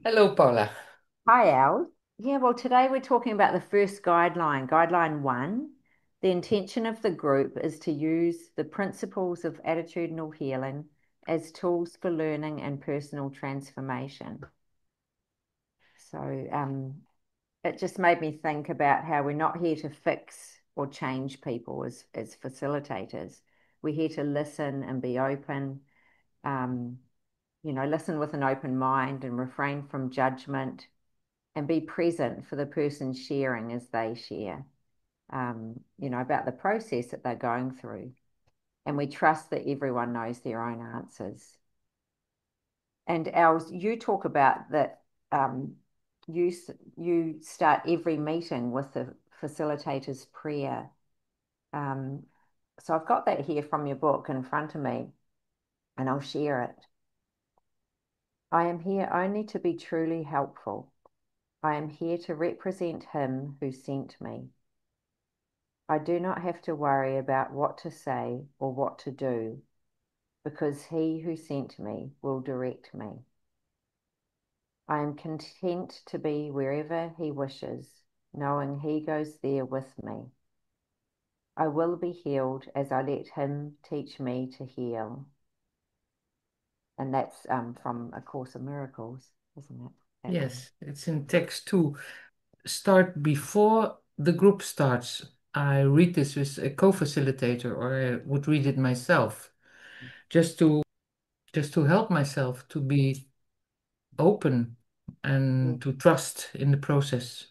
Hello, Paula. Hi, Al. Yeah, well, today we're talking about the first guideline, guideline one. The intention of the group is to use the principles of attitudinal healing as tools for learning and personal transformation. So, it just made me think about how we're not here to fix or change people as facilitators. We're here to listen and be open, um, listen with an open mind and refrain from judgment and be present for the person sharing as they share, about the process that they're going through. And we trust that everyone knows their own answers. And Els, you talk about that you you start every meeting with the facilitator's prayer. Um, so I've got that here from your book in front of me, and I'll share it. I am here only to be truly helpful. I am here to represent him who sent me. I do not have to worry about what to say or what to do because he who sent me will direct me. I am content to be wherever he wishes, knowing he goes there with me. I will be healed as I let him teach me to heal. And that's from A Course of Miracles, isn't it? That one. Yes, it's in text two. Start before the group starts. I read this with a co-facilitator, or I would read it myself, just to just to help myself to be open Yeah. and to trust in the process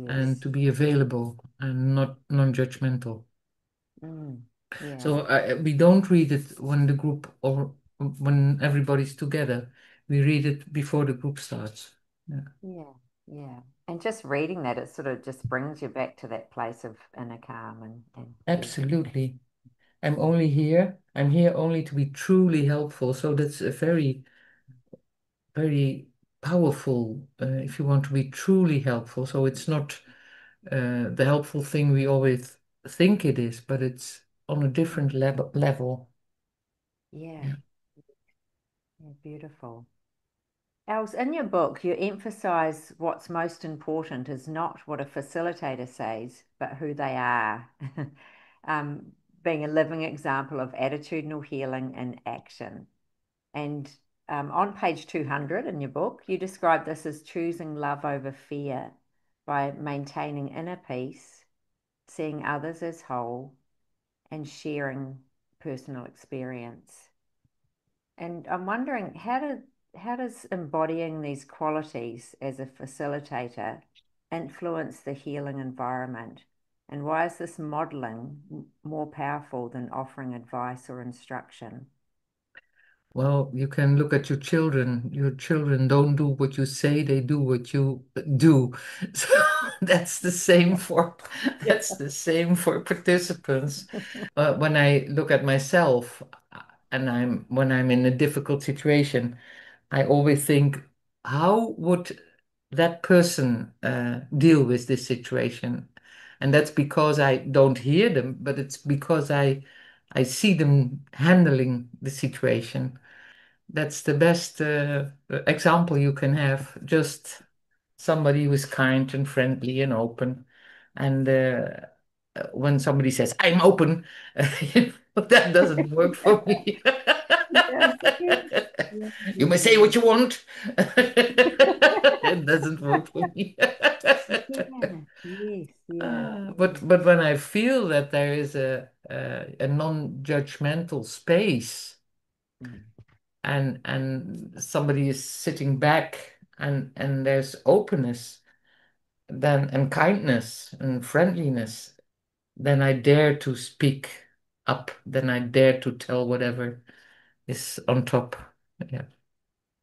and Yes. to be available and not non-judgmental. Mm. Yeah. So we don't read it when the group or when everybody's together. We read it before the group starts. Yeah. Yeah. Yeah. And just reading that, it sort of just brings you back to that place of inner calm and peace. Absolutely. I'm here only to be truly helpful. So that's a very, very powerful, if you want to be truly helpful. So it's not the helpful thing we always think it is, but it's on a different level. Yeah. Yeah. Yeah. Beautiful. Els, in your book, you emphasize what's most important is not what a facilitator says, but who they are, um, being a living example of attitudinal healing in action. And on page 200 in your book, you describe this as choosing love over fear by maintaining inner peace, seeing others as whole, and sharing personal experience. And I'm wondering, how does embodying these qualities as a facilitator influence the healing environment? And why is this modeling more powerful than offering advice or instruction? Well, you can look at your children. Your children don't do what you say, they do what you do. So that's the same for Yeah. that's the same for participants. When I look at myself and when I'm in a difficult situation, I always think, how would that person deal with this situation? And that's because I don't hear them, but it's because I see them handling the situation. That's the best example you can have. Just somebody who is kind and friendly and open. And when somebody says, I'm open, that doesn't work for me. Yeah. Yeah. You may say what Yeah. you want. It doesn't work for me. Yeah. Yes. Yeah. Yeah. But when I feel that there is a non-judgmental space, Mm. and somebody is sitting back and there's openness then and kindness and friendliness, then I dare to speak up, then I dare to tell whatever is on top. Yeah.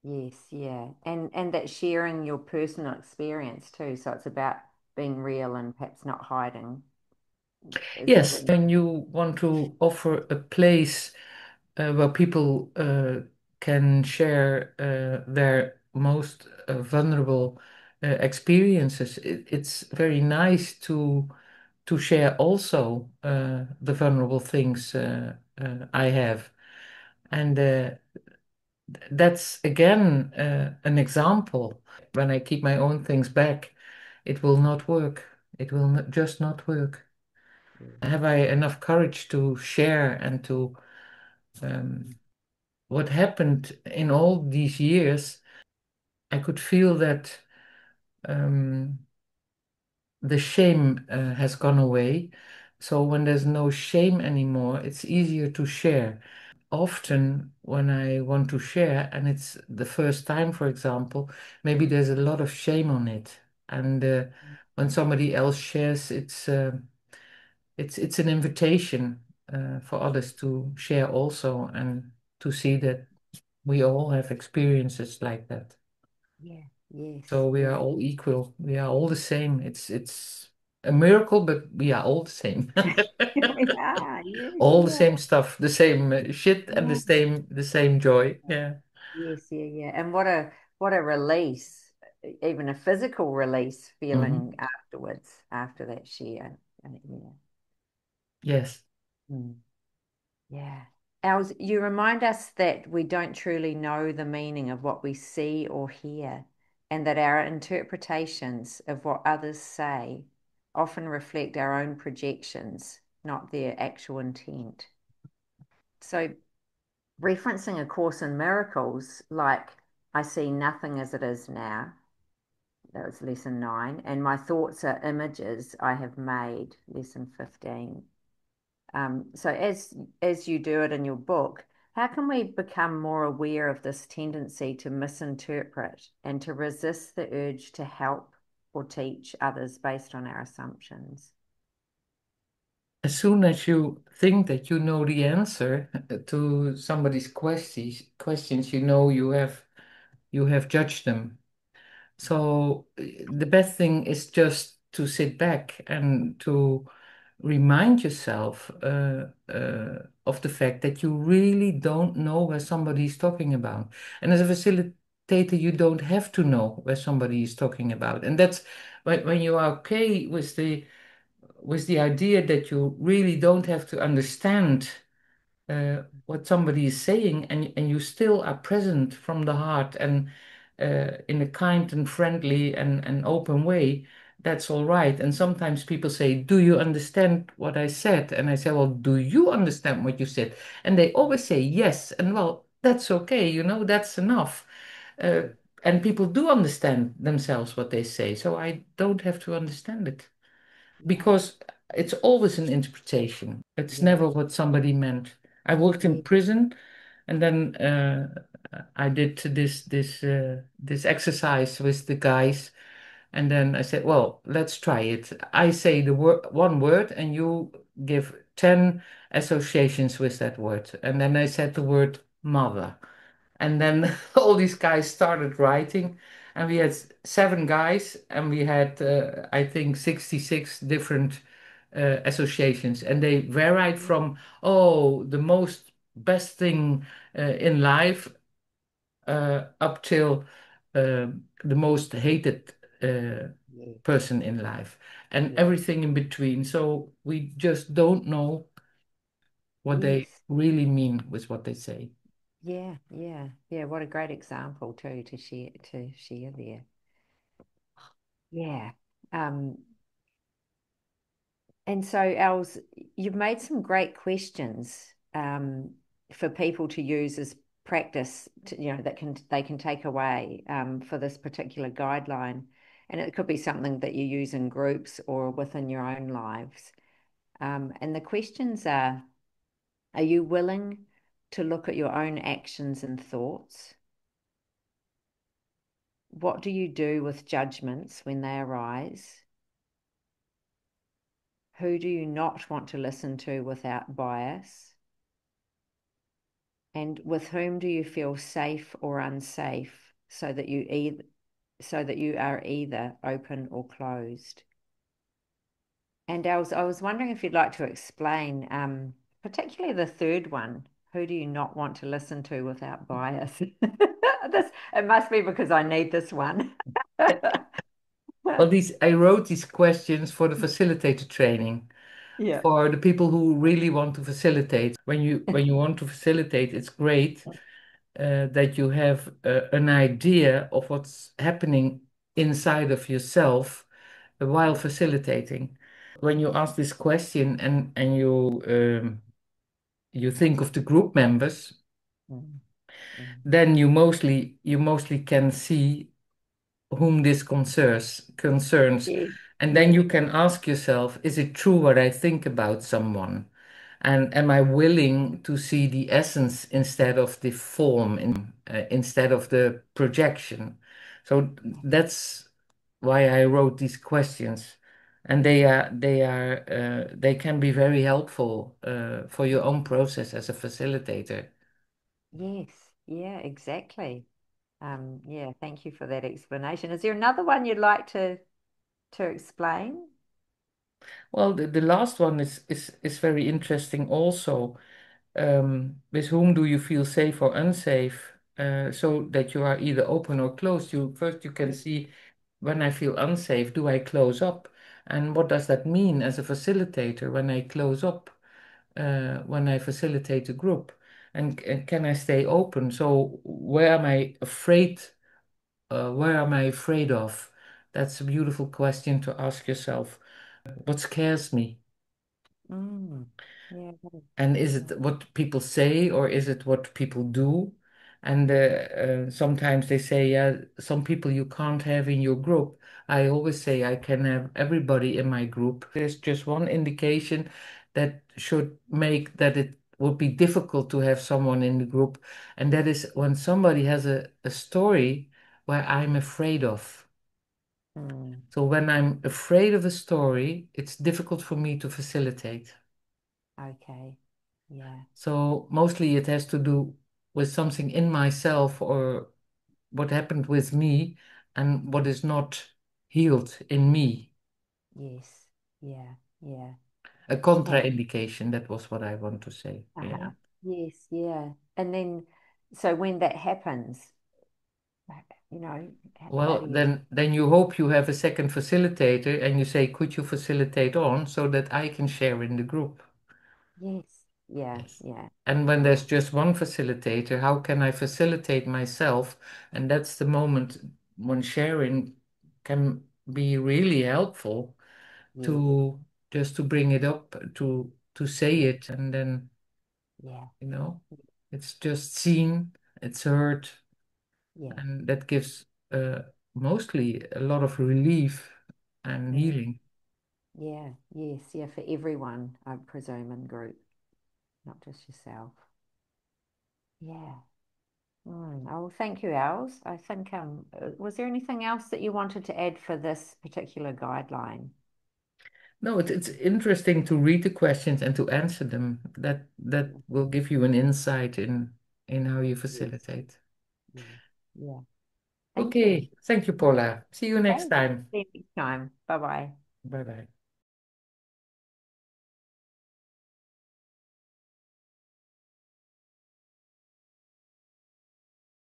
Yes. Yeah. And that sharing your personal experience too. So it's about being real and perhaps not hiding. Is Yes, it? when you want to offer a place where people can share their most vulnerable experiences, it's very nice to share also the vulnerable things I have. And that's again an example. When I keep my own things back, it will not work. It will not, just not work. Yeah. Have I enough courage to share and to um, what happened in all these years? I could feel that um, the shame has gone away. So when there's no shame anymore, it's easier to share. Often when I want to share, and it's the first time, for example, maybe there's a lot of shame on it. And when somebody else shares, it's an invitation for others to share also and to see that we all have experiences like that. Yeah. Yes. So we are Yeah. all equal. We are all the same. It's a miracle, but we are all the same. Yeah. Yes. All the Yeah. same stuff, the same shit and Yeah. the same joy. Yeah. Yes. Yeah. Yeah. And what a release, even a physical release Hmm. feeling afterwards, after that share. Yeah. Yes. Mm. Yeah. Els, you remind us that we don't truly know the meaning of what we see or hear, and that our interpretations of what others say often reflect our own projections, not their actual intent. So, referencing A Course in Miracles, like, I see nothing as it is now, that was lesson 9, and my thoughts are images I have made, lesson 15. So as you do it in your book, how can we become more aware of this tendency to misinterpret and to resist the urge to help or teach others based on our assumptions? As soon as you think that you know the answer to somebody's questions, you know you have judged them. So the best thing is just to sit back and to remind yourself of the fact that you really don't know where somebody is talking about. And as a facilitator, you don't have to know where somebody is talking about. And that's when you are okay with the idea that you really don't have to understand what somebody is saying, and you still are present from the heart and in a kind and friendly and open way, that's all right. And sometimes people say, "Do you understand what I said?" And I say, "Well, do you understand what you said?" And they always say yes. And well, that's okay, that's enough. Uh, and people do understand themselves what they say, so I don't have to understand it Yeah, because it's always an interpretation. It's yeah, never what somebody meant. I worked in yeah, prison, and then I did this exercise with the guys, and then I said, "Well, let's try it. I say the word one word, and you give 10 associations with that word." And then I said the word mother. And then all these guys started writing, and we had 7 guys, and we had, I think, 66 different associations. And they varied from, oh, the most best thing in life up till the most hated yeah. person in life, and Yeah. everything in between. So we just don't know what they Yes. really mean with what they say. Yeah, yeah, yeah. What a great example too to share there. Yeah. Um, And so, Els, you've made some great questions for people to use as practice, that they can take away for this particular guideline, and it could be something that you use in groups or within your own lives. And the questions are you willing to look at your own actions and thoughts? What do you do with judgments when they arise? Who do you not want to listen to without bias? And with whom do you feel safe or unsafe so that you are either open or closed? And I was wondering if you'd like to explain, particularly the third one, who do you not want to listen to without bias? This it must be because I need this one. Well, I wrote these questions for the facilitator training, Yeah. for the people who really want to facilitate. When you want to facilitate, it's great that you have an idea of what's happening inside of yourself while facilitating. When you ask this question and you think of the group members, Mm, mm. then you mostly can see whom this concerns. Yes, And then yes. you can ask yourself, is it true what I think about someone? And am I willing to see the essence instead of the form, instead of the projection? So that's why I wrote these questions. And they can be very helpful for your own process as a facilitator. Yes, yeah, exactly. Yeah, thank you for that explanation. Is there another one you'd like to explain? Well, the last one is very interesting also. With whom do you feel safe or unsafe? So that you are either open or closed. You can see when I feel unsafe, do I close up? And what does that mean as a facilitator when I close up, when I facilitate a group? And can I stay open? So where am I afraid? Where am I afraid of? That's a beautiful question to ask yourself. What scares me? Mm, yeah, And is it what people say or is it what people do? And sometimes they say, yeah, some people you can't have in your group. I always say I can have everybody in my group. There's just one indication that should make that it would be difficult to have someone in the group. And that is when somebody has a story where I'm afraid of. mm, So when I'm afraid of a story, it's difficult for me to facilitate. okay. Yeah. So mostly it has to do with something in myself or what happened with me and what is not healed in me. Yes. Yeah. Yeah. A Oh, contraindication, that was what I want to say. uh-huh. Yeah. Yes. Yeah. And then, so when that happens, how Well, do you? then you hope you have a second facilitator and you say, could you facilitate on so that I can share in the group? Yes. Yeah. Yes. Yeah. And when Oh, there's just one facilitator, how can I facilitate myself? And that's the moment when sharing can be really helpful yes. to just to bring it up, to say it, and then, Yeah. you know, it's just seen, it's heard, Yeah. and that gives mostly a lot of relief and Mm. healing. Yeah. Yes. Yeah. For everyone, I presume, in group, not just yourself. Yeah. Oh, thank you, Els. I think, was there anything else that you wanted to add for this particular guideline? No, it's interesting to read the questions and to answer them. That will give you an insight in how you Yes. facilitate. Yeah. Yeah. Thank you. Okay, thank you, Paula. See you next Okay. time. See you next time. Bye bye. Bye bye.